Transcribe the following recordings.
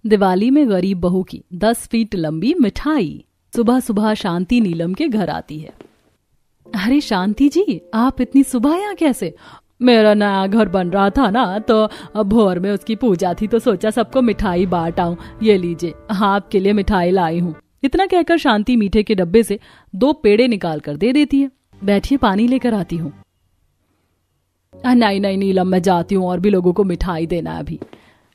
दिवाली में गरीब बहू की 10 फीट लंबी मिठाई। सुबह सुबह शांति नीलम के घर आती है। अरे शांति जी, आप इतनी सुबह यहाँ कैसे? मेरा नया घर बन रहा था ना, तो भोर में उसकी पूजा थी, तो सोचा सबको मिठाई बांट आऊं। ये लीजिए, आपके लिए मिठाई लाई हूँ। इतना कहकर शांति मीठे के डब्बे से 2 पेड़े निकाल कर दे देती है। बैठिए, पानी लेकर आती हूँ। नहीं नहीं नीलम, मैं जाती हूँ, और भी लोगों को मिठाई देना है अभी।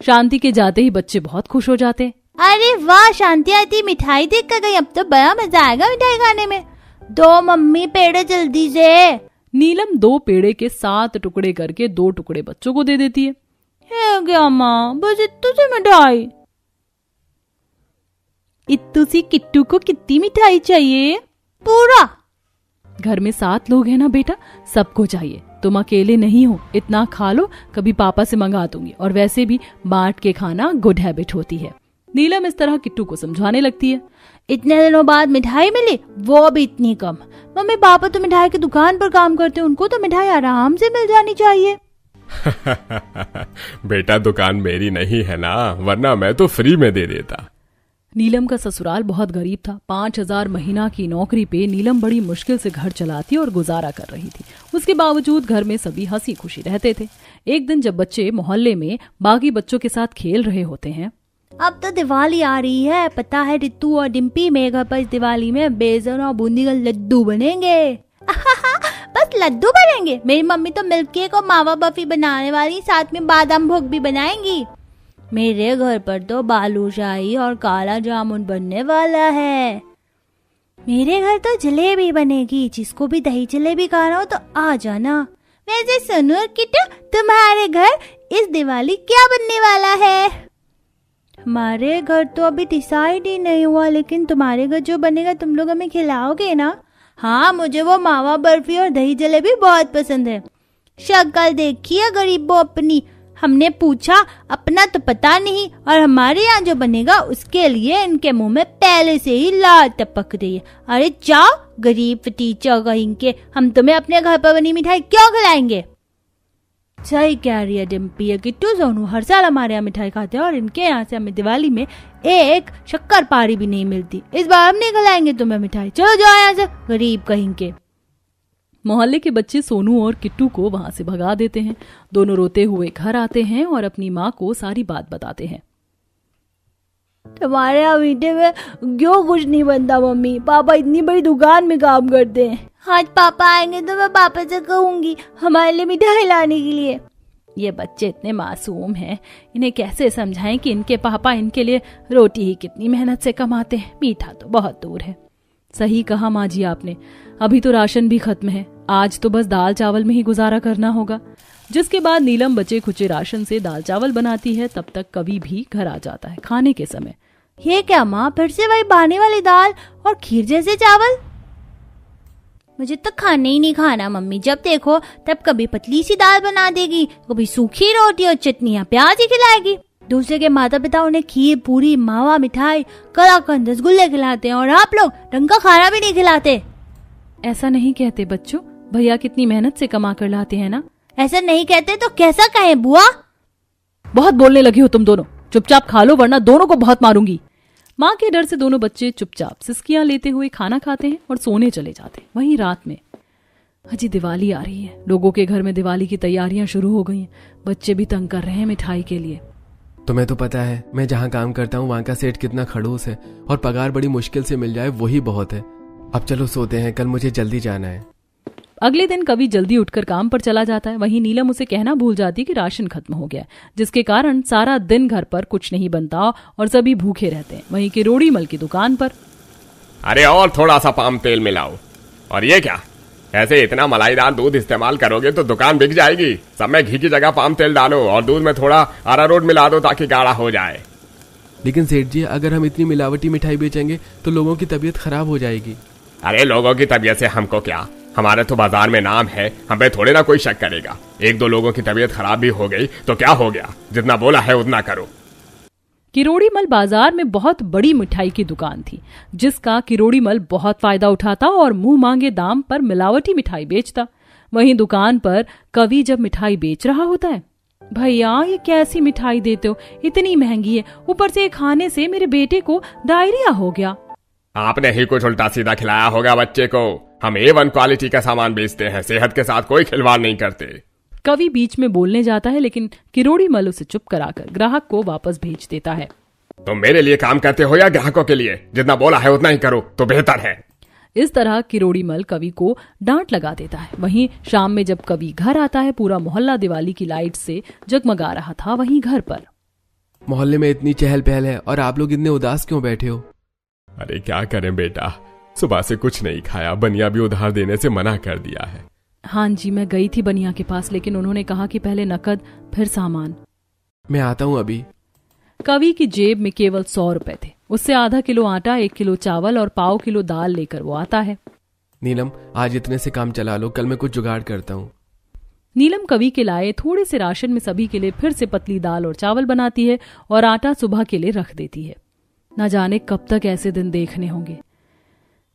शांति के जाते ही बच्चे बहुत खुश हो जाते। अरे वाह, शांति आती मिठाई देख कर गई, अब तो बड़ा मजा आएगा मिठाई खाने में। दो मम्मी पेड़े जल्दी से। नीलम 2 पेड़े के 7 टुकड़े करके 2 टुकड़े बच्चों को दे देती है। क्या माँ, बस इतू से मिठाई? इत्तू सी किट्टू को कितनी मिठाई चाहिए? पूरा। घर में 7 लोग हैं ना बेटा, सबको चाहिए। तुम अकेले नहीं हो, इतना खा लो, कभी पापा से मंगा दूंगी। और वैसे भी बांट के खाना गुड हैबिट होती है। नीलम इस तरह किट्टू को समझाने लगती है। इतने दिनों बाद मिठाई मिली, वो भी इतनी कम। मम्मी पापा तो मिठाई की दुकान पर काम करते हैं, उनको तो मिठाई आराम से मिल जानी चाहिए। बेटा, दुकान मेरी नहीं है ना, वरना मैं तो फ्री में दे देता। नीलम का ससुराल बहुत गरीब था। 5000 महीना की नौकरी पे नीलम बड़ी मुश्किल से घर चलाती और गुजारा कर रही थी। उसके बावजूद घर में सभी हंसी खुशी रहते थे। एक दिन जब बच्चे मोहल्ले में बाकी बच्चों के साथ खेल रहे होते हैं। अब तो दिवाली आ रही है, पता है रितु और डिम्पी, मेरे घर पर इस दिवाली में बेसन और बूंदी का लड्डू बनेंगे। बस लड्डू बनेंगे? मेरी मम्मी तो मिल्क केक और मावा बर्फी बनाने वाली, साथ में बादाम भोग भी बनाएंगी। मेरे घर पर तो बालूशाही और काला जामुन बनने वाला है। मेरे घर तो जलेबी बनेगी, जिसको भी दही जलेबी खाना हो तो आ जाना। वैसे सुनो और किट्टू, तुम्हारे घर इस दिवाली क्या बनने वाला है? हमारे घर तो अभी डिसाइड ही नहीं हुआ, लेकिन तुम्हारे घर जो बनेगा तुम लोग हमें खिलाओगे ना? हाँ, मुझे वो मावा बर्फी और दही जलेबी बहुत पसंद है। शक्ल देखिए गरीबों अपनी। हमने पूछा, अपना तो पता नहीं, और हमारे यहाँ जो बनेगा उसके लिए इनके मुंह में पहले से ही लाल टपक रही है। अरे जाओ गरीब फटीचा कहेंगे, हम तुम्हें अपने घर पर बनी मिठाई क्यों खिलाएंगे? सही कह रही है डिम्पी, किट्टू सोनू हर साल हमारे यहाँ मिठाई खाते हैं, और इनके यहाँ से हमें दिवाली में एक शक्कर पारी भी नहीं मिलती। इस बार हम नहीं खिलाएंगे तुम्हें मिठाई, चलो जाओ यहाँ से गरीब कहेंगे। मोहल्ले के बच्चे सोनू और किट्टू को वहां से भगा देते हैं। दोनों रोते हुए घर आते हैं और अपनी माँ को सारी बात बताते हैं। तुम्हारे यहाँ मीठे में क्यों कुछ नहीं बनता मम्मी? पापा इतनी बड़ी दुकान में काम करते हैं। आज पापा आएंगे तो मैं पापा से कहूंगी हमारे लिए मिठाई लाने के लिए। ये बच्चे इतने मासूम हैं, इन्हें कैसे समझाएं कि इनके पापा इनके लिए रोटी ही कितनी मेहनत से कमाते हैं, मीठा तो बहुत दूर है। सही कहा माँ जी आपने, अभी तो राशन भी खत्म है, आज तो बस दाल चावल में ही गुजारा करना होगा। जिसके बाद नीलम बचे खुचे राशन से दाल चावल बनाती है। तब तक कवि भी घर आ जाता है खाने के समय। ये क्या माँ, फिर से वही बहाने वाली दाल और खीर जैसे चावल? मुझे तो खाने ही नहीं खाना मम्मी, जब देखो तब कभी पतली सी दाल बना देगी, कभी सूखी रोटी और चटनियाँ प्याज ही खिलाएगी। दूसरे के माता पिता उन्हें खीर पूरी मावा मिठाई कलाकंद रसगुल्ले खिलाते हैं, और आप लोग ढंग का खाना भी नहीं खिलाते। ऐसा नहीं कहते बच्चों, भैया कितनी मेहनत से कमा कर लाते हैं ना। ऐसा नहीं कहते तो कैसा कहें बुआ? बहुत बोलने लगी हो तुम दोनों, चुपचाप खा लो वरना दोनों को बहुत मारूंगी। माँ के डर से दोनों बच्चे चुपचाप सिसकियां लेते हुए खाना खाते हैं और सोने चले जाते हैं। वहीं रात में अजी दिवाली आ रही है, लोगों के घर में दिवाली की तैयारियां शुरू हो गई हैं। बच्चे भी तंग कर रहे हैं मिठाई के लिए। तुम्हें तो पता है मैं जहाँ काम करता हूँ वहाँ का सेठ कितना खड़ूस है, और पगार बड़ी मुश्किल से मिल जाए वही बहुत है। अब चलो सोते हैं, कल मुझे जल्दी जाना है। अगले दिन कवि जल्दी उठकर काम पर चला जाता है। वहीं नीलम उसे कहना भूल जाती कि राशन खत्म हो गया, जिसके कारण सारा दिन घर पर कुछ नहीं बनता और सभी भूखे रहते हैं। वहीं किरोड़ी मल की दुकान पर, अरे और थोड़ा सा पाम तेल मिलाओ। और ये क्या, ऐसे इतना मलाईदार दूध इस्तेमाल करोगे तो दुकान बिक जाएगी। सब में घी की जगह पाम तेल डालो और दूध में थोड़ा अरारोट मिला दो ताकि गाढ़ा हो जाए। लेकिन सेठ जी, अगर हम इतनी मिलावटी मिठाई बेचेंगे तो लोगों की तबीयत खराब हो जाएगी। अरे लोगों की तबीयत से हमको क्या, हमारे तो बाजार में नाम है, हम पे थोड़े ना कोई शक करेगा। 1-2 लोगों की तबीयत खराब भी हो गई तो क्या हो गया, जितना बोला है उतना करो। किरोड़ीमल बाजार में बहुत बड़ी मिठाई की दुकान थी, जिसका किरोड़ीमल बहुत फायदा उठाता और मुंह मांगे दाम पर मिलावटी मिठाई बेचता। वहीं दुकान पर कवि जब मिठाई बेच रहा होता है, भैया ये कैसी मिठाई देते हो, इतनी महंगी है, ऊपर से खाने से मेरे बेटे को डायरिया हो गया। आपने ही कुछ उल्टा सीधा खिलाया होगा बच्चे को। हम A1 क्वालिटी का सामान बेचते हैं, सेहत के साथ कोई खिलवाड़ नहीं करते। कवि बीच में बोलने जाता है, लेकिन किरोड़ी मल उसे चुप कराकर ग्राहक को वापस भेज देता है। तुम मेरे लिए काम करते हो या ग्राहकों के लिए? जितना बोला है उतना ही करो तो बेहतर है। इस तरह किरोड़ी मल कवि को डांट लगा देता है। वहीं शाम में जब कवि घर आता है, पूरा मोहल्ला दिवाली की लाइट से जगमगा रहा था। वहीं घर पर मोहल्ले में इतनी चहल पहल है और आप लोग इतने उदास क्यों बैठे हो? अरे क्या करें बेटा, सुबह से कुछ नहीं खाया, बनिया भी उधार देने से मना कर दिया है। हाँ जी, मैं गई थी बनिया के पास, लेकिन उन्होंने कहा कि पहले नकद फिर सामान। मैं आता हूँ अभी। कवि की जेब में केवल 100 रुपए थे। उससे आधा किलो आटा, 1 किलो चावल और पाव किलो दाल लेकर वो आता है। नीलम, आज इतने से काम चला लो, कल मैं कुछ जुगाड़ करता हूँ। नीलम कवि के लाए थोड़े से राशन में सभी के लिए फिर से पतली दाल और चावल बनाती है और आटा सुबह के लिए रख देती है। न जाने कब तक ऐसे दिन देखने होंगे।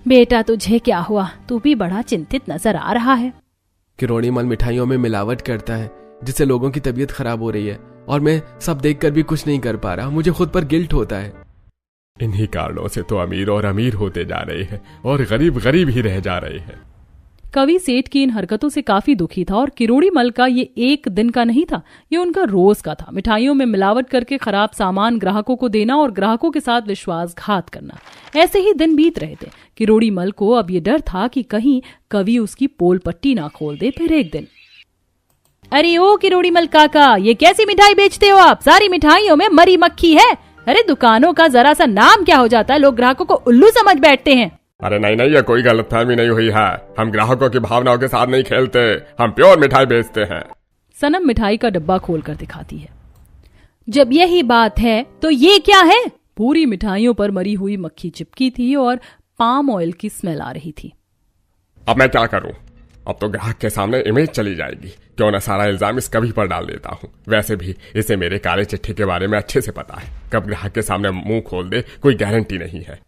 बेटा तुझे क्या हुआ? तू भी बड़ा चिंतित नजर आ रहा है। किरोड़ी मल मिठाइयों में मिलावट करता है, जिससे लोगों की तबीयत खराब हो रही है और मैं सब देखकर भी कुछ नहीं कर पा रहा। मुझे खुद पर गिल्ट होता है। इन्हीं कारणों से तो अमीर और अमीर होते जा रहे हैं और गरीब गरीब ही रह जा रहे हैं। कवि सेठ की इन हरकतों से काफी दुखी था और किरोड़ी मल का ये एक दिन का नहीं था, ये उनका रोज का था। मिठाइयों में मिलावट करके खराब सामान ग्राहकों को देना और ग्राहकों के साथ विश्वासघात करना, ऐसे ही दिन बीत रहे थे। किरोड़ी मल को अब ये डर था कि कहीं कवि उसकी पोल पट्टी ना खोल दे। फिर एक दिन, अरे ओ किरोड़ी मल काका, ये कैसी मिठाई बेचते हो आप? सारी मिठाइयों में मरी मक्खी है। अरे दुकानों का जरा सा नाम क्या हो जाता है, लोग ग्राहकों को उल्लू समझ बैठते हैं। अरे नहीं नहीं, ये कोई गलतफहमी नहीं हुई है। हम ग्राहकों की भावनाओं के साथ नहीं खेलते, हम प्योर मिठाई बेचते हैं। सनम मिठाई का डब्बा खोलकर दिखाती है। जब यही बात है तो ये क्या है? पूरी मिठाइयों पर मरी हुई मक्खी चिपकी थी और पाम ऑयल की स्मेल आ रही थी। अब मैं क्या करूं? अब तो ग्राहक के सामने इमेज चली जाएगी। क्यों न सारा इल्जाम इस कवि पर डाल देता हूँ। वैसे भी इसे मेरे काले चिट्ठी के बारे में अच्छे से पता है। कब ग्राहक के सामने मुंह खोल दे कोई गारंटी नहीं है।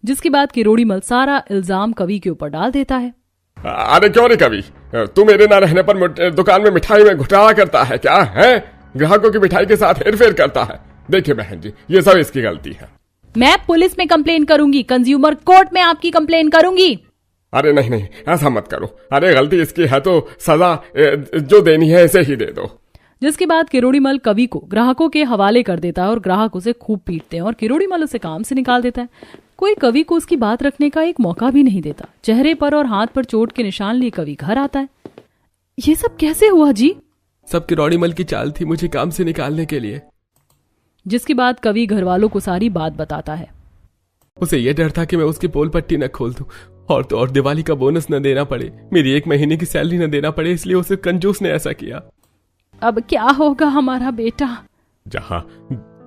जिसके बाद किरोड़ी मल सारा इल्जाम कवि के ऊपर डाल देता है। अरे क्यों रे कवि, तू मेरे ना रहने पर दुकान में मिठाई में घोटाला करता है क्या है? ग्राहकों की मिठाई के साथ हेरफेर करता है। देखिए बहन जी, ये सब इसकी गलती है। मैं पुलिस में कंप्लेन करूंगी, कंज्यूमर कोर्ट में आपकी कंप्लेन करूंगी। अरे नहीं नहीं, ऐसा मत करो। अरे गलती इसकी है तो सजा जो देनी है इसे ही दे दो। जिसके बाद किरोड़ी मल कवि को ग्राहकों के हवाले कर देता है और ग्राहक उसे खूब पीटते हैं और किरोड़ी मल उसे काम से निकाल देता है। कोई कवि को उसकी बात रखने का एक मौका भी नहीं देता। चेहरे पर और हाथ पर चोट के निशान लिए कवि घर आता है। ये सब कैसे हुआ जी? सब किरोड़ी मल की चाल थी मुझे काम से निकालने के लिए। जिसके बाद कवि घर वालों को सारी बात बताता है। उसे यह डर था कि मैं उसकी पोल पट्टी न खोल दूं और तो और दिवाली का बोनस न देना पड़े, मेरी 1 महीने की सैलरी न देना पड़े, इसलिए उसे कंजूस ने ऐसा किया। अब क्या होगा हमारा बेटा? जहां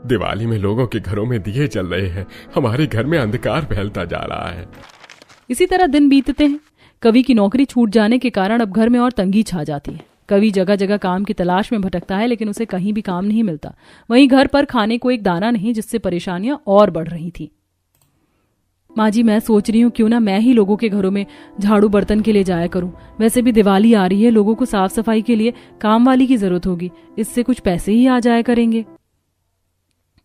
दिवाली में लोगों के घरों में दिए जल रहे हैं, हमारे घर में अंधकार फैलता जा रहा है। इसी तरह दिन बीतते हैं। कवि की नौकरी छूट जाने के कारण अब घर में और तंगी छा जाती है। कवि जगह जगह काम की तलाश में भटकता है, लेकिन उसे कहीं भी काम नहीं मिलता। वहीं घर पर खाने को एक दाना नहीं, जिससे परेशानियां और बढ़ रही थी। माँ जी, मैं सोच रही हूँ क्यों ना मैं ही लोगों के घरों में झाड़ू बर्तन के लिए जाया करूं। वैसे भी दिवाली आ रही है, लोगों को साफ सफाई के लिए काम वाली की जरूरत होगी, इससे कुछ पैसे ही आ जाया करेंगे।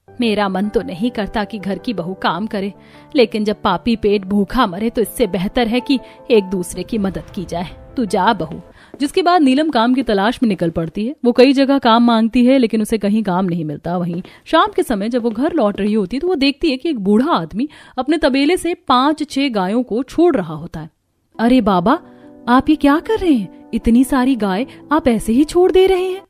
मेरा मन तो नहीं करता कि घर की बहू काम करे, लेकिन जब पापी पेट भूखा मरे तो इससे बेहतर है कि एक दूसरे की मदद की जाए। तू जा बहू। जिसके बाद नीलम काम की तलाश में निकल पड़ती है। वो कई जगह काम मांगती है, लेकिन उसे कहीं काम नहीं मिलता। वहीं शाम के समय जब वो घर लौट रही होती है तो वो देखती है कि एक बूढ़ा आदमी अपने तबेले से 5-6 गायों को छोड़ रहा होता है। अरे बाबा, आप ये क्या कर रहे हैं? इतनी सारी गाय आप ऐसे ही छोड़ दे रहे हैं?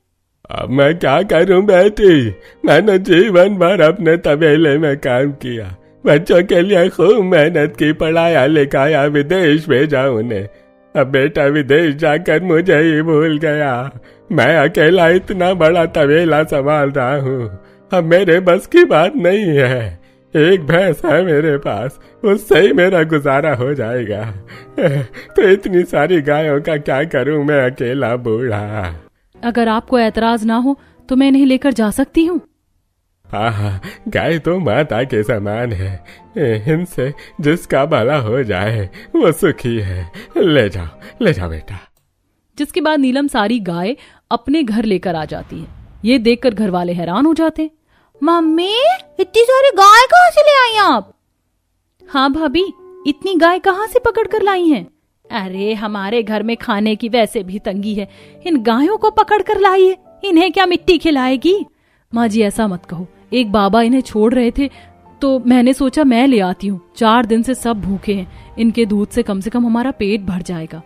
अब मैं क्या करूं बेटी, मैंने जीवन भर अपने तबेले में काम किया, बच्चों के लिए खूब मेहनत की, पढ़ाया लिखाया, विदेश भेजा उन्हें। अब बेटा विदेश जाकर मुझे ही भूल गया। मैं अकेला इतना बड़ा तबेला संभाल रहा हूँ, अब मेरे बस की बात नहीं है। एक भैंस है मेरे पास, उससे ही मेरा गुजारा हो जाएगा। तो इतनी सारी गायों का क्या करूं मैं अकेला बूढ़ा। अगर आपको ऐतराज ना हो तो मैं इन्हें लेकर जा सकती हूँ। हाँ, गाय तो माता के समान है, इनसे जिसका भला हो जाए वो सुखी है। ले जाओ बेटा। जिसके बाद नीलम सारी गाय अपने घर लेकर आ जाती है। ये देखकर घर वाले हैरान हो जाते। मम्मी, इतनी सारी गाय कहाँ से ले आई आप? हाँ भाभी, इतनी गाय कहाँ से पकड़ कर लाई हैं? अरे हमारे घर में खाने की वैसे भी तंगी है, इन गायों को पकड़ कर लाई है, इन्हें क्या मिट्टी खिलाएगी? माँ जी ऐसा मत कहो, एक बाबा इन्हें छोड़ रहे थे तो मैंने सोचा मैं ले आती हूँ। 4 दिन से सब भूखे हैं, इनके दूध से कम हमारा पेट भर जाएगा।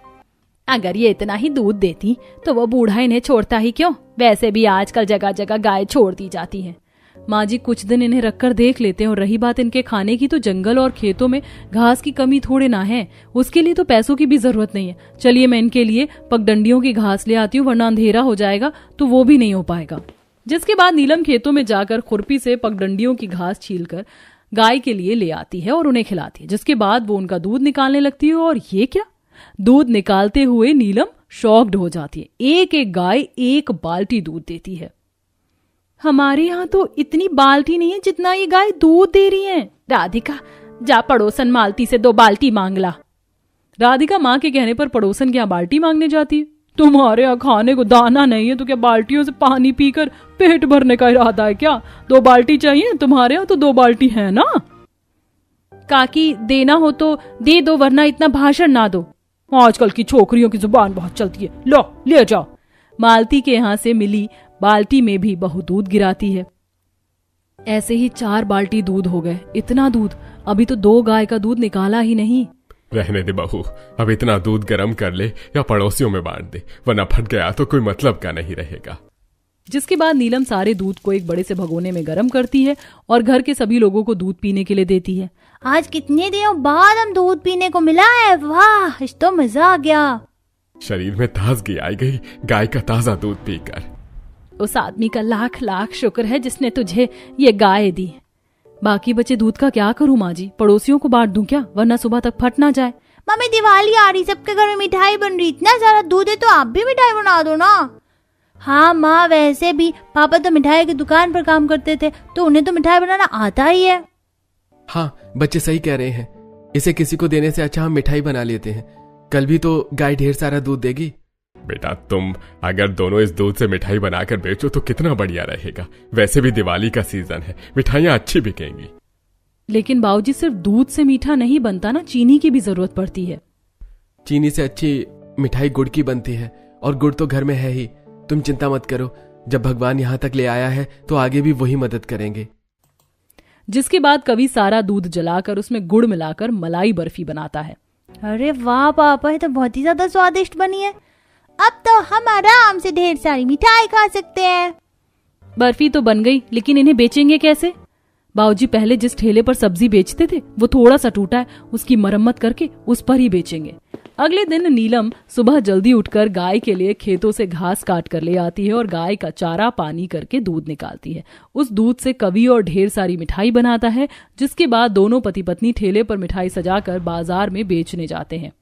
अगर ये इतना ही दूध देती तो वो बूढ़ा इन्हें छोड़ता ही क्यों? वैसे भी आजकल जगह जगह गाय छोड़ दी जाती हैं। माँ जी कुछ दिन इन्हें रखकर देख लेते हैं, और रही बात इनके खाने की, तो जंगल और खेतों में घास की कमी थोड़े ना है, उसके लिए तो पैसों की भी जरूरत नहीं है। चलिए मैं इनके लिए पगडंडियों की घास ले आती हूँ, वरना अंधेरा हो जाएगा तो वो भी नहीं हो पाएगा। जिसके बाद नीलम खेतों में जाकर खुरपी से पगडंडियों की घास छीलकर गाय के लिए ले आती है और उन्हें खिलाती है। जिसके बाद वो उनका दूध निकालने लगती है, और ये क्या, दूध निकालते हुए नीलम शॉक्ड हो जाती है। एक एक गाय 1 बाल्टी दूध देती है। हमारे यहाँ तो इतनी बाल्टी नहीं है जितना ये गाय दूध दे रही है। राधिका, जा पड़ोसन मालती से 2 बाल्टी मांग ला। राधिका माँ के कहने पर पड़ोसन के यहाँ बाल्टी मांगने जाती है। तुम्हारे यहाँ खाने को दाना नहीं है तो क्या बाल्टियों से पानी पीकर पेट भरने का इरादा है क्या? 2 बाल्टी चाहिए? तुम्हारे यहाँ तो 2 बाल्टी है ना। काकी, देना हो तो दे दो, वरना इतना भाषण ना दो। आजकल की छोकरियों की जुबान बहुत चलती है, लो ले जाओ। मालती के यहाँ से मिली बाल्टी में भी बहू दूध गिराती है। ऐसे ही 4 बाल्टी दूध हो गए। इतना दूध, अभी तो 2 गाय का दूध निकाला ही नहीं। रहने दे बहू, अब इतना दूध गर्म कर ले या पड़ोसियों में बांट दे, वरना फट गया तो कोई मतलब का नहीं रहेगा। जिसके बाद नीलम सारे दूध को एक बड़े से भगोने में गर्म करती है और घर के सभी लोगों को दूध पीने के लिए देती है। आज कितने दिनों बाद हम दूध पीने को मिला है, वाह, इस तो मजा आ गया। शरीर में ताजगी आई गई गाय का ताजा दूध पीकर। उस आदमी का लाख लाख शुक्र है जिसने तुझे ये गाय दी। बाकी बचे दूध का क्या करूं माँ जी? पड़ोसियों को बांट दूं क्या, वरना सुबह तक फट ना जाए। मम्मी, दिवाली आ रही, सबके घर में मिठाई बन रही, इतना सारा दूध है तो आप भी मिठाई बना दो ना। हाँ माँ, वैसे भी पापा तो मिठाई की दुकान पर काम करते थे तो उन्हें तो मिठाई बनाना आता ही है। हाँ, बच्चे सही कह रहे हैं, इसे किसी को देने से अच्छा हम मिठाई बना लेते हैं। कल भी तो गाय ढेर सारा दूध देगी। बेटा, तुम अगर दोनों इस दूध से मिठाई बनाकर बेचो तो कितना बढ़िया रहेगा। वैसे भी दिवाली का सीजन है, मिठाइयाँ अच्छी बिकेंगी। लेकिन बाबूजी, सिर्फ दूध से मीठा नहीं बनता ना, चीनी की भी जरूरत पड़ती है। चीनी से अच्छी मिठाई गुड़ की बनती है, और गुड़ तो घर में है ही। तुम चिंता मत करो, जब भगवान यहाँ तक ले आया है तो आगे भी वही मदद करेंगे। जिसके बाद कवि सारा दूध जलाकर उसमें गुड़ मिलाकर मलाई बर्फी बनाता है। अरे वाह पापा, ये तो बहुत ही ज्यादा स्वादिष्ट बनी है। अब तो हम आराम से ढेर सारी मिठाई खा सकते हैं। बर्फी तो बन गई, लेकिन इन्हें बेचेंगे कैसे? बाबूजी पहले जिस ठेले पर सब्जी बेचते थे वो थोड़ा सा टूटा है, उसकी मरम्मत करके उस पर ही बेचेंगे। अगले दिन नीलम सुबह जल्दी उठकर गाय के लिए खेतों से घास काट कर ले आती है और गाय का चारा पानी करके दूध निकालती है। उस दूध से कवि और ढेर सारी मिठाई बनाता है। जिसके बाद दोनों पति पत्नी ठेले पर मिठाई सजाकर बाजार में बेचने जाते हैं।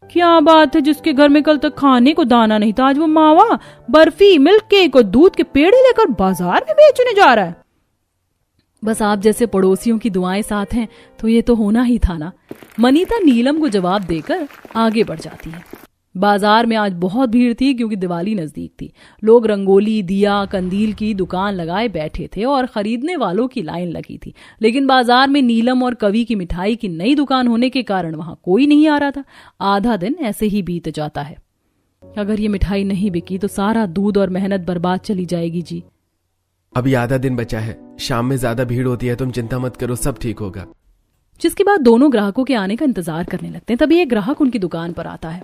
क्या बात है, जिसके घर में कल तक खाने को दाना नहीं था, आज वो मावा, बर्फी, मिल्क केक और दूध के पेड़े लेकर बाजार में बेचने जा रहा है। बस आप जैसे पड़ोसियों की दुआएं साथ हैं तो ये तो होना ही था ना। मनीता नीलम को जवाब देकर आगे बढ़ जाती है। बाजार में आज बहुत भीड़ थी क्योंकि दिवाली नजदीक थी। लोग रंगोली, दिया, कंदील की दुकान लगाए बैठे थे और खरीदने वालों की लाइन लगी थी। लेकिन बाजार में नीलम और कवि की मिठाई की नई दुकान होने के कारण वहां कोई नहीं आ रहा था। आधा दिन ऐसे ही बीत जाता है। अगर ये मिठाई नहीं बिकी तो सारा दूध और मेहनत बर्बाद चली जाएगी जी। अभी आधा दिन बचा है, शाम में ज्यादा भीड़ होती है, तुम चिंता मत करो, सब ठीक होगा। जिसके बाद दोनों ग्राहकों के आने का इंतजार करने लगते हैं। तभी एक ग्राहक उनकी दुकान पर आता है।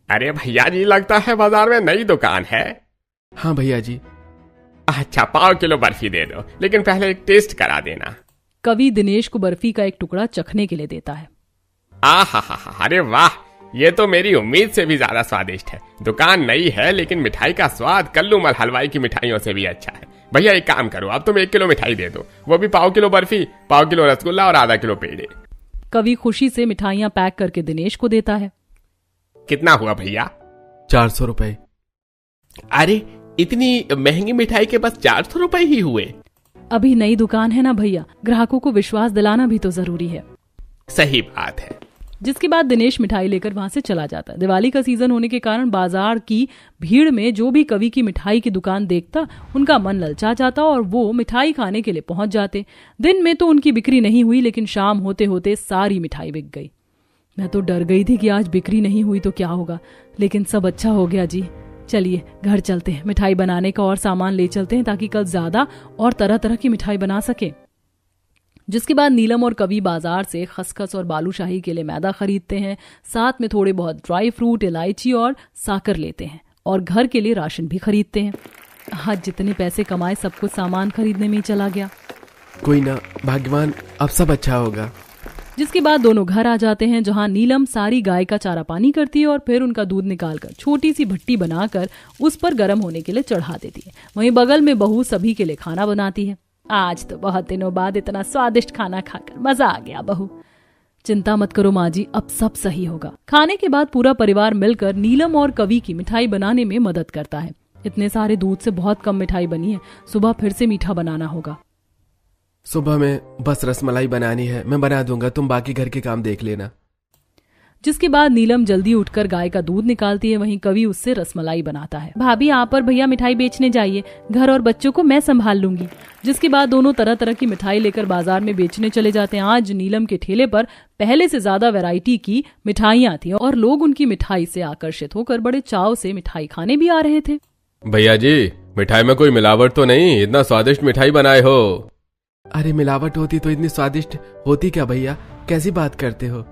अरे भैया जी, लगता है बाजार में नई दुकान है। हाँ भैया जी। अच्छा, 5 किलो बर्फी दे दो, लेकिन पहले एक टेस्ट करा देना। कवि दिनेश को बर्फी का एक टुकड़ा चखने के लिए देता है। आहा, अरे वाह, ये तो मेरी उम्मीद से भी ज्यादा स्वादिष्ट है। दुकान नई है लेकिन मिठाई का स्वाद कल्लूमल हलवाई की मिठाइयों से भी अच्छा है। भैया एक काम करो, अब तुम 1 किलो मिठाई दे दो, वो भी 1/4 किलो बर्फी, 1/4 किलो रसगुल्ला और आधा किलो पेड़े। कवि खुशी से मिठाइयां पैक करके दिनेश को देता है। कितना हुआ भैया? 400 रुपए। अरे इतनी महंगी मिठाई के बस 400 रुपए ही हुए? अभी नई दुकान है ना भैया, ग्राहकों को विश्वास दिलाना भी तो जरूरी है। सही बात है। जिसके बाद दिनेश मिठाई लेकर वहां से चला जाता है। दिवाली का सीजन होने के कारण बाजार की भीड़ में जो भी कवि की मिठाई की दुकान देखता उनका मन ललचा जाता और वो मिठाई खाने के लिए पहुंच जाते। दिन में तो उनकी बिक्री नहीं हुई, लेकिन शाम होते होते सारी मिठाई बिक गई। मैं तो डर गई थी कि आज बिक्री नहीं हुई तो क्या होगा, लेकिन सब अच्छा हो गया जी। चलिए घर चलते हैं, मिठाई बनाने का और सामान ले चलते हैं ताकि कल ज्यादा और तरह तरह की मिठाई बना सके। जिसके बाद नीलम और कवि बाजार से खसखस और बालूशाही के लिए मैदा खरीदते हैं, साथ में थोड़े बहुत ड्राई फ्रूट, इलायची और साकर लेते हैं और घर के लिए राशन भी खरीदते हैं। आज जितने पैसे कमाए सब कुछ सामान खरीदने में ही चला गया। कोई ना भाग्यवान, अब सब अच्छा होगा। जिसके बाद दोनों घर आ जाते हैं, जहां नीलम सारी गाय का चारा पानी करती है और फिर उनका दूध निकालकर छोटी सी भट्टी बनाकर उस पर गर्म होने के लिए चढ़ा देती है। वहीं बगल में बहू सभी के लिए खाना बनाती है। आज तो बहुत दिनों बाद इतना स्वादिष्ट खाना खाकर मजा आ गया बहू। चिंता मत करो माँ जी, अब सब सही होगा। खाने के बाद पूरा परिवार मिलकर नीलम और कवि की मिठाई बनाने में मदद करता है। इतने सारे दूध से बहुत कम मिठाई बनी है, सुबह फिर से मीठा बनाना होगा। सुबह में बस रसमलाई बनानी है, मैं बना दूंगा, तुम बाकी घर के काम देख लेना। जिसके बाद नीलम जल्दी उठकर गाय का दूध निकालती है, वहीं कवि उससे रसमलाई बनाता है। भाभी आप और भैया मिठाई बेचने जाइए, घर और बच्चों को मैं संभाल लूंगी। जिसके बाद दोनों तरह तरह की मिठाई लेकर बाजार में बेचने चले जाते हैं। आज नीलम के ठेले पर पहले से ज्यादा वैरायटी की मिठाइयाँ थी और लोग उनकी मिठाई से आकर्षित होकर बड़े चाव से मिठाई खाने भी आ रहे थे। भैया जी, मिठाई में कोई मिलावट तो नहीं? इतना स्वादिष्ट मिठाई बनाए हो। अरे मिलावट होती तो इतनी स्वादिष्ट होती क्या भैया, कैसी बात करते हो?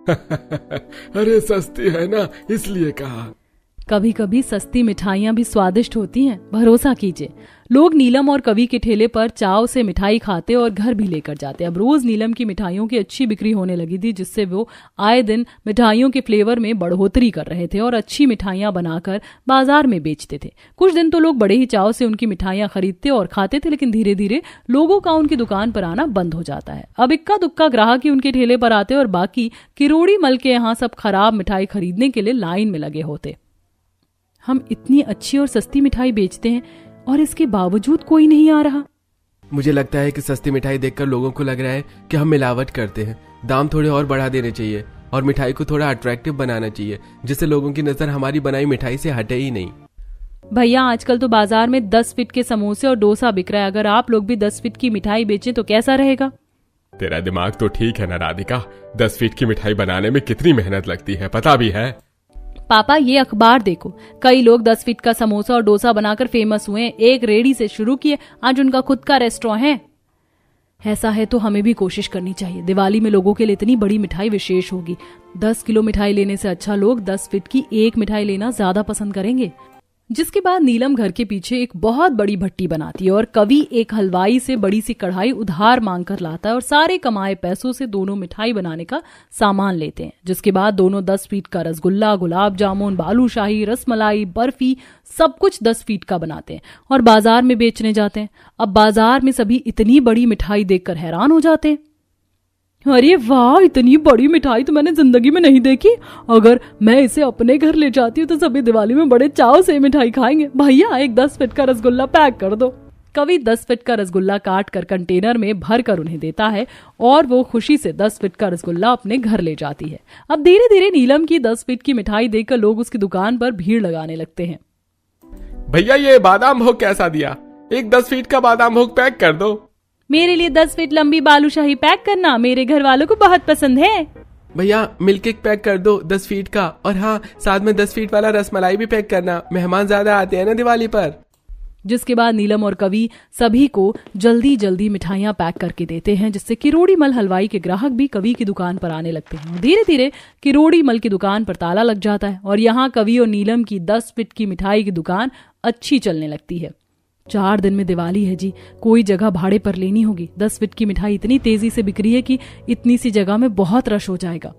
अरे सस्ती है ना, इसलिए कहा। कभी कभी सस्ती मिठाइयाँ भी स्वादिष्ट होती हैं, भरोसा कीजिए। लोग नीलम और कवि के ठेले पर चाव से मिठाई खाते और घर भी लेकर जाते। अब रोज नीलम की मिठाइयों की अच्छी बिक्री होने लगी थी, जिससे वो आए दिन मिठाइयों के फ्लेवर में बढ़ोतरी कर रहे थे और अच्छी मिठाइयाँ बनाकर बाजार में बेचते थे। कुछ दिन तो लोग बड़े ही चाव से उनकी मिठाइयाँ खरीदते और खाते थे, लेकिन धीरे धीरे लोगों का उनकी दुकान पर आना बंद हो जाता है। अब इक्का दुक्का ग्राहक ही उनके ठेले पर आते और बाकी किरोड़ी मल के यहाँ सब खराब मिठाई खरीदने के लिए लाइन में लगे होते। हम इतनी अच्छी और सस्ती मिठाई बेचते हैं और इसके बावजूद कोई नहीं आ रहा। मुझे लगता है कि सस्ती मिठाई देखकर लोगों को लग रहा है कि हम मिलावट करते हैं। दाम थोड़े और बढ़ा देने चाहिए और मिठाई को थोड़ा अट्रैक्टिव बनाना चाहिए, जिससे लोगों की नजर हमारी बनाई मिठाई से हटे ही नहीं। भैया आजकल तो बाजार में 10 फीट के समोसे और डोसा बिक रहा है। अगर आप लोग भी 10 फीट की मिठाई बेचें तो कैसा रहेगा? तेरा दिमाग तो ठीक है ना राधिका, 10 फीट की मिठाई बनाने में कितनी मेहनत लगती है पता भी है। पापा ये अखबार देखो, कई लोग 10 फीट का समोसा और डोसा बनाकर फेमस हुए। एक रेडी से शुरू किए, आज उनका खुद का रेस्टोरेंट है। ऐसा है तो हमें भी कोशिश करनी चाहिए। दिवाली में लोगों के लिए इतनी बड़ी मिठाई विशेष होगी। 10 किलो मिठाई लेने से अच्छा लोग 10 फीट की एक मिठाई लेना ज्यादा पसंद करेंगे। जिसके बाद नीलम घर के पीछे एक बहुत बड़ी भट्टी बनाती है और कवि एक हलवाई से बड़ी सी कढ़ाई उधार मांग कर लाता है और सारे कमाए पैसों से दोनों मिठाई बनाने का सामान लेते हैं। जिसके बाद दोनों 10 फीट का रसगुल्ला, गुलाब जामुन, बालूशाही, रसमलाई, बर्फी सब कुछ 10 फीट का बनाते हैं और बाजार में बेचने जाते हैं। अब बाजार में सभी इतनी बड़ी मिठाई देखकर हैरान हो जाते हैं। अरे वाह, इतनी बड़ी मिठाई तो मैंने जिंदगी में नहीं देखी। अगर मैं इसे अपने घर ले जाती हूँ तो सभी दिवाली में बड़े चाव से मिठाई खाएंगे। भैया एक 10 फीट का रसगुल्ला पैक कर दो। कवि 10 फीट का रसगुल्ला काट कर कंटेनर में भर कर उन्हें देता है और वो खुशी से 10 फीट का रसगुल्ला अपने घर ले जाती है। अब धीरे धीरे नीलम की 10 फीट की मिठाई देखकर लोग उसकी दुकान पर भीड़ लगाने लगते हैं। भैया ये बादाम भोग कैसा दिया? एक 10 फीट का बादाम भोग पैक कर दो। मेरे लिए 10 फीट लंबी बालूशाही पैक करना, मेरे घर वालों को बहुत पसंद है। भैया मिल्क केक पैक कर दो 10 फीट का, और हाँ साथ में 10 फीट वाला रसमलाई भी पैक करना, मेहमान ज्यादा आते हैं ना दिवाली पर। जिसके बाद नीलम और कवि सभी को जल्दी जल्दी मिठाइयाँ पैक करके देते हैं, जिससे किरोड़ी मल हलवाई के ग्राहक भी कवि की दुकान पर आने लगते हैं। धीरे धीरे किरोड़ी मल की दुकान पर ताला लग जाता है और यहाँ कवि और नीलम की 10 फीट की मिठाई की दुकान अच्छी चलने लगती है। 4 दिन में दिवाली है जी, कोई जगह भाड़े पर लेनी होगी। 10 फीट की मिठाई इतनी तेजी से बिक रही है कि इतनी सी जगह में बहुत रश हो जाएगा।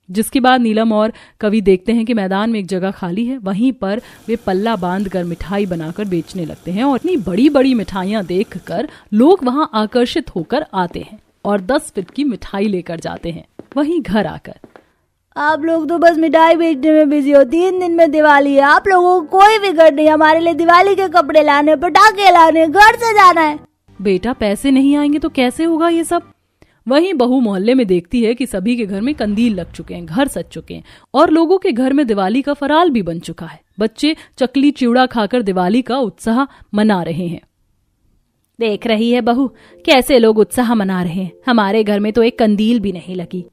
जिसके बाद नीलम और कवि देखते हैं कि मैदान में एक जगह खाली है, वहीं पर वे पल्ला बांधकर मिठाई बनाकर बेचने लगते हैं और इतनी बड़ी बड़ी मिठाइयां देखकर लोग वहां आकर्षित होकर आते हैं और 10 फीट की मिठाई लेकर जाते हैं। वहीं घर आकर आप लोग तो बस मिठाई बेचने में बिजी हो। 3 दिन में दिवाली है, आप लोगों को कोई फिक्र नहीं। हमारे लिए दिवाली के कपड़े लाने, पटाखे लाने, घर से जाना है। बेटा पैसे नहीं आएंगे तो कैसे होगा ये सब? वहीं बहू मोहल्ले में देखती है कि सभी के घर में कंदील लग चुके हैं, घर सज चुके हैं और लोगों के घर में दिवाली का फराल भी बन चुका है। बच्चे चकली चिवड़ा खाकर दिवाली का उत्साह मना रहे हैं। देख रही है बहू कैसे लोग उत्साह मना रहे हैं, हमारे घर में तो एक कंदील भी नहीं लगी।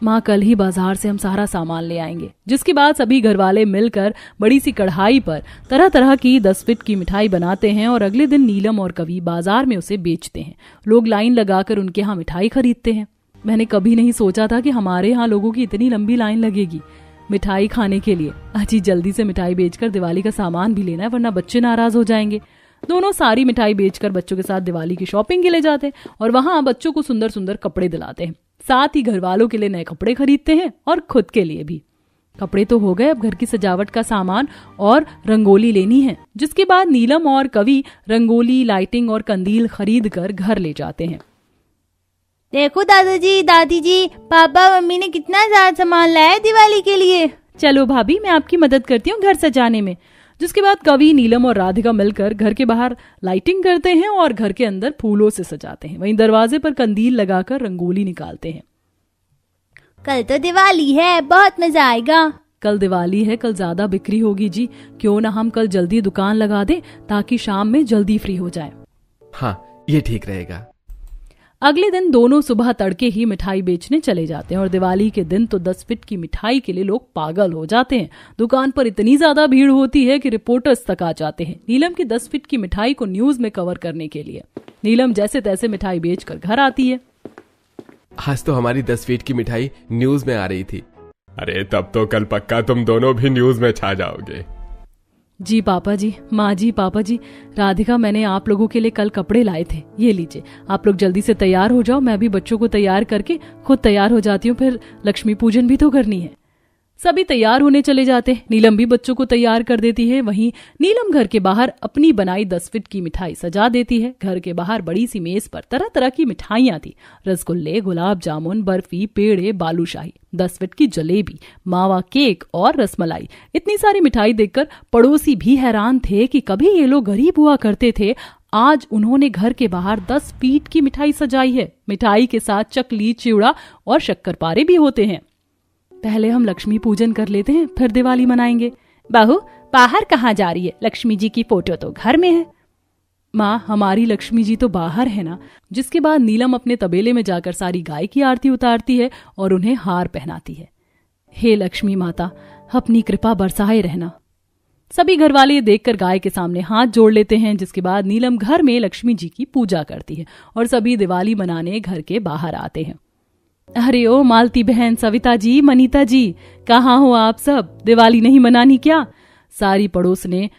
माँ कल ही बाजार से हम सारा सामान ले आएंगे। जिसके बाद सभी घर वाले मिलकर बड़ी सी कढ़ाई पर तरह तरह की 10 फीट की मिठाई बनाते हैं और अगले दिन नीलम और कवि बाजार में उसे बेचते हैं। लोग लाइन लगाकर उनके यहाँ मिठाई खरीदते हैं। मैंने कभी नहीं सोचा था कि हमारे यहाँ लोगों की इतनी लंबी लाइन लगेगी मिठाई खाने के लिए। अजी जल्दी से मिठाई बेचकर दिवाली का सामान भी लेना है, वरना बच्चे नाराज हो जाएंगे। दोनों सारी मिठाई बेचकर बच्चों के साथ दिवाली की शॉपिंग के लिए जाते हैं और वहां बच्चों को सुंदर सुंदर कपड़े दिलाते हैं। साथ ही घर वालों के लिए नए कपड़े खरीदते हैं और खुद के लिए भी। कपड़े तो हो गए, अब घर की सजावट का सामान और रंगोली लेनी है। जिसके बाद नीलम और कवि रंगोली, लाइटिंग और कंदील खरीद कर घर ले जाते हैं। देखो दादाजी, दादी जी, पापा मम्मी ने कितना ज्यादा सामान लाया है दिवाली के लिए। चलो भाभी, मैं आपकी मदद करती हूँ घर सजाने में। जिसके बाद कवि, नीलम और राधिका मिलकर घर के बाहर लाइटिंग करते हैं और घर के अंदर फूलों से सजाते हैं। वहीं दरवाजे पर कंदील लगाकर रंगोली निकालते हैं। कल तो दिवाली है, बहुत मजा आएगा। कल दिवाली है, कल ज्यादा बिक्री होगी जी। क्यों ना हम कल जल्दी दुकान लगा दें ताकि शाम में जल्दी फ्री हो जाए। हाँ, ये ठीक रहेगा। अगले दिन दोनों सुबह तड़के ही मिठाई बेचने चले जाते हैं और दिवाली के दिन तो 10 फीट की मिठाई के लिए लोग पागल हो जाते हैं। दुकान पर इतनी ज्यादा भीड़ होती है कि रिपोर्टर्स तक आ जाते हैं नीलम की 10 फीट की मिठाई को न्यूज में कवर करने के लिए। नीलम जैसे तैसे मिठाई बेचकर घर आती है। आज तो हमारी 10 फीट की मिठाई न्यूज में आ रही थी। अरे तब तो कल पक्का तुम दोनों भी न्यूज में छा जाओगे। जी पापा जी, माँ जी, पापा जी, राधिका, मैंने आप लोगों के लिए कल कपड़े लाए थे, ये लीजिए। आप लोग जल्दी से तैयार हो जाओ, मैं भी बच्चों को तैयार करके खुद तैयार हो जाती हूँ, फिर लक्ष्मी पूजन भी तो करनी है। सभी तैयार होने चले जाते हैं। नीलम भी बच्चों को तैयार कर देती है। वहीं नीलम घर के बाहर अपनी बनाई 10 फीट की मिठाई सजा देती है। घर के बाहर बड़ी सी मेज पर तरह तरह की मिठाइयां थी। रसगुल्ले, गुलाब जामुन, बर्फी, पेड़े, बालूशाही, 10 फीट की जलेबी, मावा केक और रसमलाई। इतनी सारी मिठाई देखकर पड़ोसी भी हैरान थे कि कभी ये लोग गरीब हुआ करते थे, आज उन्होंने घर के बाहर 10 फीट की मिठाई सजाई है। मिठाई के साथ चकली, चिवड़ा और शक्करपारे भी होते हैं। पहले हम लक्ष्मी पूजन कर लेते हैं, फिर दिवाली मनाएंगे। बहू, बाहर कहाँ जा रही है? लक्ष्मी जी की फोटो तो घर में है। माँ, हमारी लक्ष्मी जी तो बाहर है ना। जिसके बाद नीलम अपने तबेले में जाकर सारी गाय की आरती उतारती है और उन्हें हार पहनाती है। हे लक्ष्मी माता, अपनी कृपा बरसाए रहना। सभी घर वाले देखकर गाय के सामने हाथ जोड़ लेते हैं। जिसके बाद नीलम घर में लक्ष्मी जी की पूजा करती है और सभी दिवाली मनाने घर के बाहर आते हैं। अरे ओ मालती बहन, सविता जी, मनीता जी, कहाँ हो आप सब? दिवाली नहीं मनानी क्या? सारी पड़ोस ने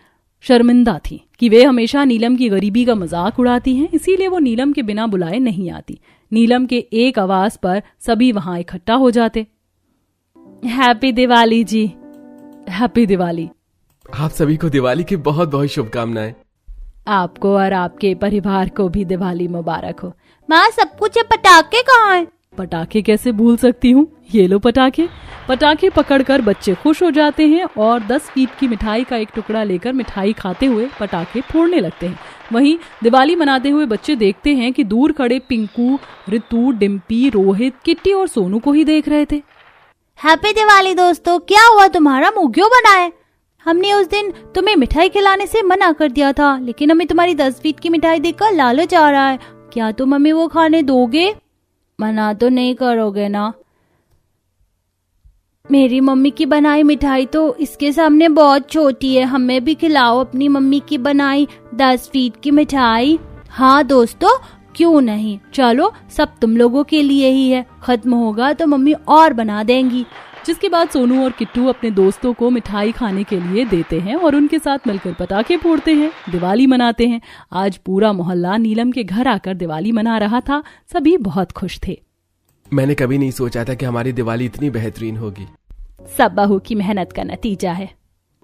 शर्मिंदा थी कि वे हमेशा नीलम की गरीबी का मजाक उड़ाती हैं, इसीलिए वो नीलम के बिना बुलाए नहीं आती। नीलम के एक आवाज पर सभी वहां इकट्ठा हो जाते। हैप्पी दिवाली जी। हैप्पी दिवाली। आप सभी को दिवाली की बहुत बहुत शुभकामनाएं। आपको और आपके परिवार को भी दिवाली मुबारक हो। माँ, सब कुछ है, पटाखे कहाँ हैं? पटाखे कैसे भूल सकती हूँ, ये लो पटाखे। पटाखे पकड़कर बच्चे खुश हो जाते हैं और 10 फीट की मिठाई का एक टुकड़ा लेकर मिठाई खाते हुए पटाखे फोड़ने लगते हैं। वहीं दिवाली मनाते हुए बच्चे देखते हैं कि दूर खड़े पिंकू, ऋतु, डिम्पी, रोहित, किट्टी और सोनू को ही देख रहे थे। हैप्पी दिवाली दोस्तों, क्या हुआ? तुम्हारा मुंह क्यों बना है? हमने उस दिन तुम्हें मिठाई खिलाने से मना कर दिया था, लेकिन हमें तुम्हारी 10 फीट की मिठाई देखकर लालच आ रहा है। क्या तुम हमें वो खाने दोगे? मना तो नहीं करोगे ना? मेरी मम्मी की बनाई मिठाई तो इसके सामने बहुत छोटी है, हमें भी खिलाओ अपनी मम्मी की बनाई 10 फीट की मिठाई। हाँ दोस्तों, क्यों नहीं, चलो सब तुम लोगों के लिए ही है, खत्म होगा तो मम्मी और बना देंगी। जिसके बाद सोनू और किट्टू अपने दोस्तों को मिठाई खाने के लिए देते हैं और उनके साथ मिलकर पटाखे फोड़ते हैं, दिवाली मनाते हैं। आज पूरा मोहल्ला नीलम के घर आकर दिवाली मना रहा था। सभी बहुत खुश थे। मैंने कभी नहीं सोचा था कि हमारी दिवाली इतनी बेहतरीन होगी। सब बहू की मेहनत का नतीजा है।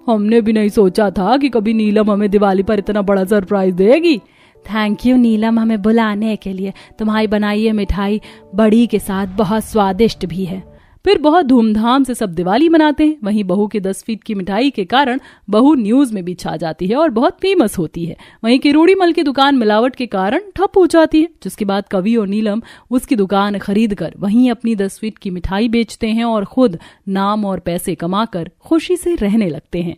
हमने भी नहीं सोचा था कि कभी नीलम हमें दिवाली पर इतना बड़ा सरप्राइज देगी। थैंक यू नीलम, हमें बुलाने के लिए। तुम्हारी बनाई ये मिठाई बड़ी के साथ बहुत स्वादिष्ट भी है। फिर बहुत धूमधाम से सब दिवाली मनाते हैं। वहीं बहू के 10 फीट की मिठाई के कारण बहू न्यूज में भी छा जाती है और बहुत फेमस होती है। वहीं किरोड़ी मल की दुकान मिलावट के कारण ठप हो जाती है, जिसके बाद कवि और नीलम उसकी दुकान खरीद कर वहीं अपनी 10 फीट की मिठाई बेचते हैं और खुद नाम और पैसे कमाकर खुशी से रहने लगते हैं।